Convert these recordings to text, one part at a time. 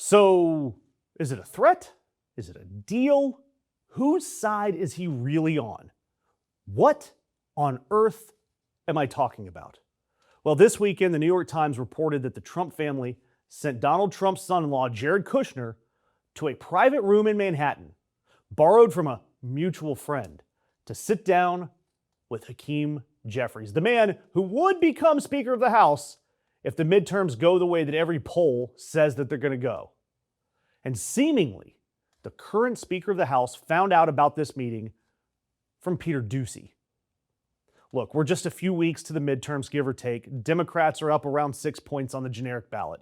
So, is it a threat? Is it a deal? Whose side is he really on? What on earth am I talking about? Well, this weekend, the New York Times reported that the Trump family sent Donald Trump's son-in-law, Jared Kushner, to a private room in Manhattan, borrowed from a mutual friend, to sit down with Hakeem Jeffries, the man who would become Speaker of the House if the midterms go the way that every poll says that they're going to go. And seemingly, the current Speaker of the House found out about this meeting from Peter Doocy. Look, we're just a few weeks to the midterms, give or take. Democrats are up around 6 points on the generic ballot.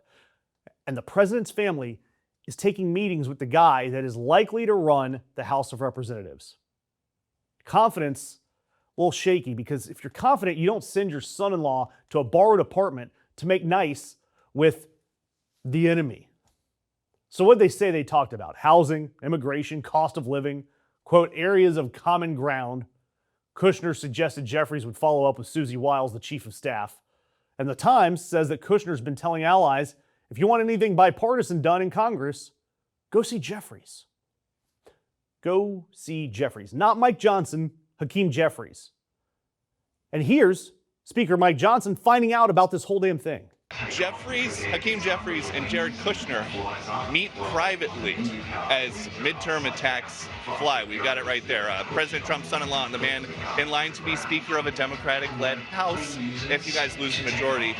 And the president's family is taking meetings with the guy that is likely to run the House of Representatives. Confidence, a little shaky, because if you're confident, you don't send your son-in-law to a borrowed apartment to make nice with the enemy. So what did they say they talked about? Housing, immigration, cost of living, quote, areas of common ground. Kushner suggested Jeffries would follow up with Susie Wiles, the chief of staff. And the Times says that Kushner's been telling allies, if you want anything bipartisan done in Congress, go see Jeffries. Go see Jeffries. Not Mike Johnson, Hakeem Jeffries. And here's Speaker Mike Johnson finding out about this whole damn thing. Hakeem Jeffries and Jared Kushner meet privately as midterm attacks fly. We've got it right there. President Trump's son-in-law and the man in line to be Speaker of a Democratic-led House if you guys lose the majority.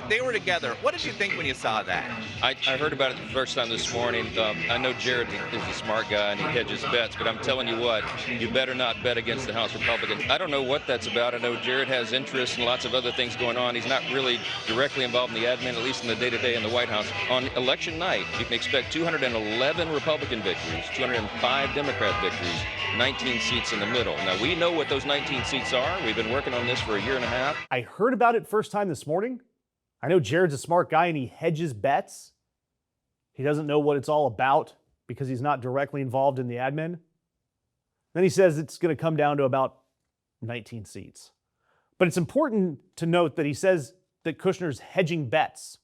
They were together. What did you think when you saw that? I heard about it the first time this morning. I know Jared is a smart guy and he hedges bets, but I'm telling you what, you better not bet against the House Republicans. I don't know what that's about. I know Jared has interests and lots of other things going on. He's not really directly involved in the admin, at least in the day-to-day in the White House. On election night, you can expect 211 Republican victories, 205 Democrat victories, 19 seats in the middle. Now, we know what those 19 seats are. We've been working on this for a year and a half. I heard about it first time this morning. I know Jared's a smart guy and he hedges bets. He doesn't know what it's all about because he's not directly involved in the admin. Then he says it's going to come down to about 19 seats. But it's important to note that he says that Kushner's hedging bets,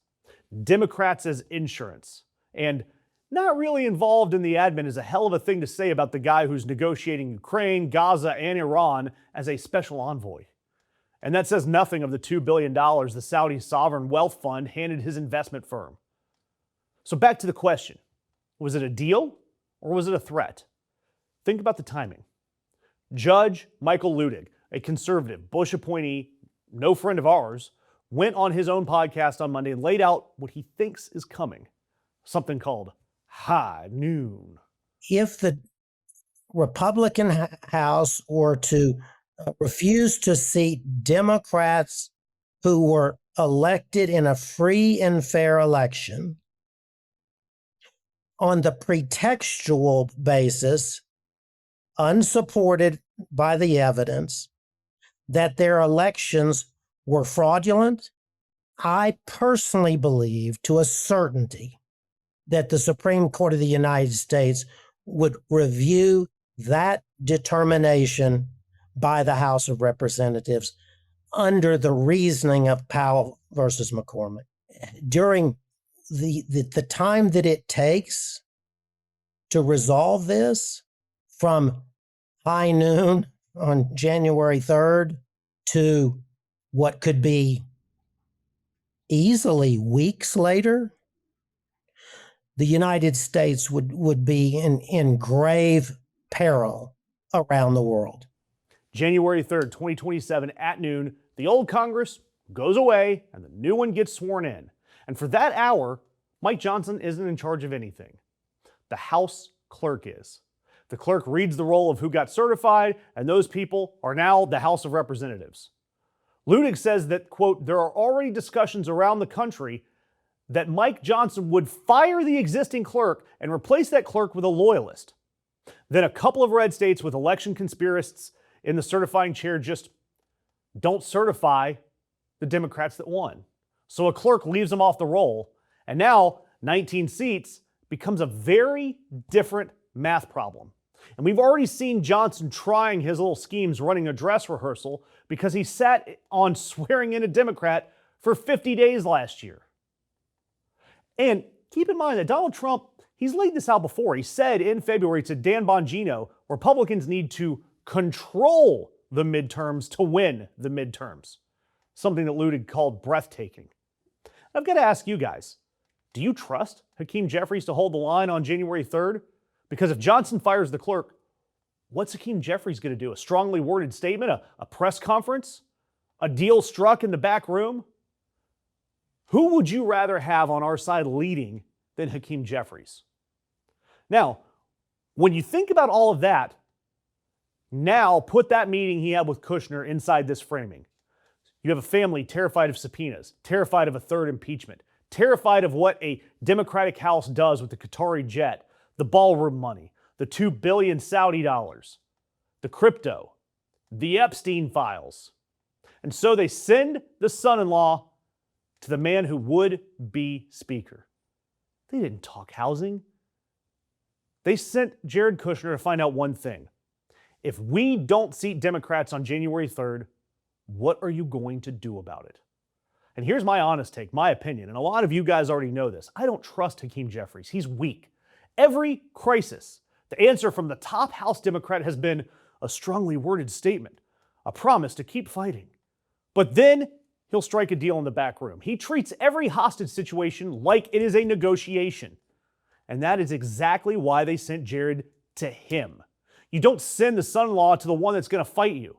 Democrats as insurance, and not really involved in the admin is a hell of a thing to say about the guy who's negotiating Ukraine, Gaza, and Iran as a special envoy. And that says nothing of the $2 billion the Saudi sovereign wealth fund handed his investment firm. So back to the question. Was it a deal or was it a threat? Think about the timing. Judge Michael Luttig, a conservative, Bush appointee, no friend of ours, went on his own podcast on Monday and laid out what he thinks is coming. Something called high noon. If the Republican House were to refuse to seat Democrats who were elected in a free and fair election on the pretextual basis, unsupported by the evidence, that their elections were fraudulent, I personally believe to a certainty that the Supreme Court of the United States would review that determination by the House of Representatives under the reasoning of Powell versus McCormick. During the time that it takes to resolve this, from high noon on January 3rd to what could be easily weeks later, the United States would be in grave peril around the world. January 3rd, 2027 at noon, the old Congress goes away and the new one gets sworn in. And for that hour, Mike Johnson isn't in charge of anything. The House clerk is. The clerk reads the roll of who got certified, and those people are now the House of Representatives. Luttig says that, quote, there are already discussions around the country that Mike Johnson would fire the existing clerk and replace that clerk with a loyalist. Then a couple of red states with election conspiracists in the certifying chair just don't certify the Democrats that won. So a clerk leaves them off the roll, and now 19 seats becomes a very different math problem. And we've already seen Johnson trying his little schemes running a dress rehearsal because he sat on swearing in a Democrat for 50 days last year. And keep in mind that Donald Trump, he's laid this out before. He said in February to Dan Bongino, Republicans need to control the midterms to win the midterms. Something that Luttig called breathtaking. I've got to ask you guys, do you trust Hakeem Jeffries to hold the line on January 3rd? Because if Johnson fires the clerk, what's Hakeem Jeffries going to do? A strongly worded statement? A press conference? A deal struck in the back room? Who would you rather have on our side leading than Hakeem Jeffries? Now, when you think about all of that, now put that meeting he had with Kushner inside this framing. You have a family terrified of subpoenas, terrified of a third impeachment, terrified of what a Democratic House does with the Qatari jet, the ballroom money, the $2 billion Saudi dollars, the crypto, the Epstein files. And so they send the son-in-law to the man who would be Speaker. They didn't talk housing. They sent Jared Kushner to find out one thing. If we don't seat Democrats on January 3rd, what are you going to do about it? And here's my honest take, my opinion, and a lot of you guys already know this. I don't trust Hakeem Jeffries. He's weak. Every crisis, the answer from the top House Democrat has been a strongly worded statement, a promise to keep fighting. But then he'll strike a deal in the back room. He treats every hostage situation like it is a negotiation. And that is exactly why they sent Jared to him. You don't send the son-in-law to the one that's going to fight you.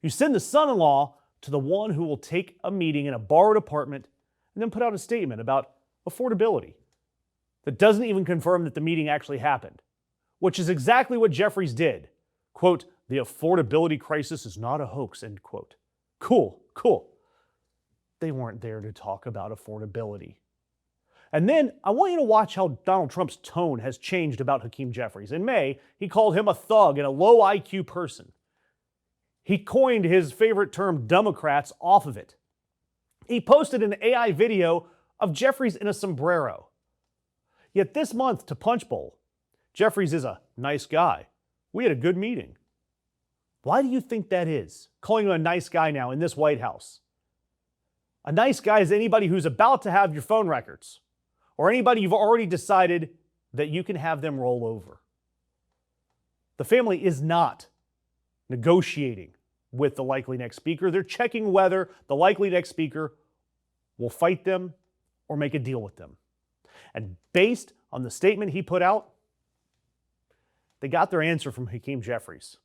You send the son-in-law to the one who will take a meeting in a borrowed apartment and then put out a statement about affordability that doesn't even confirm that the meeting actually happened, which is exactly what Jeffries did. Quote, the affordability crisis is not a hoax, end quote. Cool. They weren't there to talk about affordability. And then I want you to watch how Donald Trump's tone has changed about Hakeem Jeffries. In May, he called him a thug and a low IQ person. He coined his favorite term, Democrats, off of it. He posted an AI video of Jeffries in a sombrero. Yet this month to Punch Bowl, Jeffries is a nice guy. We had a good meeting. Why do you think that is? Calling him a nice guy now in this White House. A nice guy is anybody who's about to have your phone records, or anybody you've already decided that you can have them roll over. The family is not negotiating with the likely next speaker. They're checking whether the likely next speaker will fight them or make a deal with them. And based on the statement he put out, they got their answer from Hakeem Jeffries.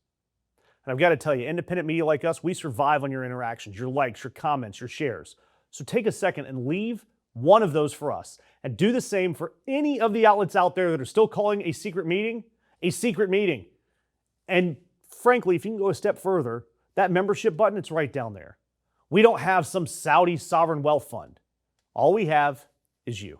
And I've got to tell you, independent media like us, we survive on your interactions, your likes, your comments, your shares. So take a second and leave one of those for us. And do the same for any of the outlets out there that are still calling a secret meeting. And frankly, if you can go a step further, that membership button, it's right down there. We don't have some Saudi sovereign wealth fund. All we have is you.